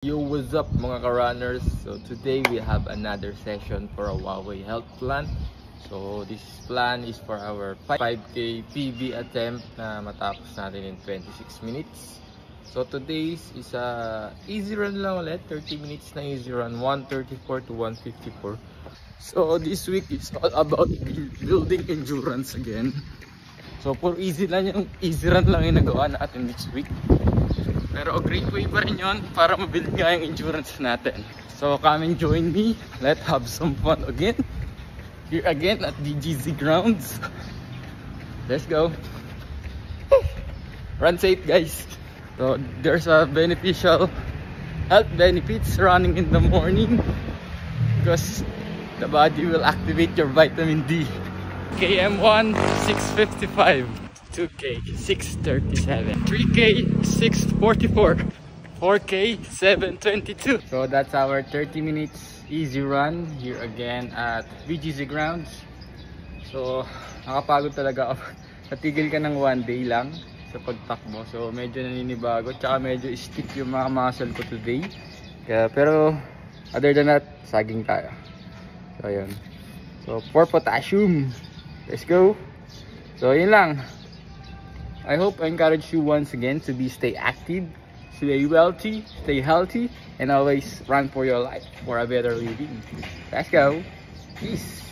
Yo, what's up mga ka-runners? So today we have another session for a Huawei health plan. So this plan is for our 5K PB attempt na matapos natin in 26 minutes. So today's is a easy run lang ulit, 30 minutes na easy run, 134 to 154. So this week is all about building endurance again. So for easy lang yung easy run lang yung nagawa natin this week. Pero a great way pa rin yun para mabuild nga yung endurance natin. So come and join me. Let's have some fun again. Here again at DGZ grounds. Let's go. Run safe, guys. So there's a beneficial health benefits running in the morning because the body will activate your vitamin D. KM1 655. 2K 637, 3K 644, 4K 722. So that's our 30 minutes easy run here again at VGZ grounds. So nakapagod talaga ako. Natigil ka ng 1 day lang sa pagtakbo. So medyo naninibago, tsaka medyo stiff yung mga muscle ko today. Pero other than that, saging tayo. So ayun. So for potassium, let's go. So yun lang. I hope I encourage you once again to stay active, stay wealthy, stay healthy, and always run for your life for a better living. Let's go. Peace.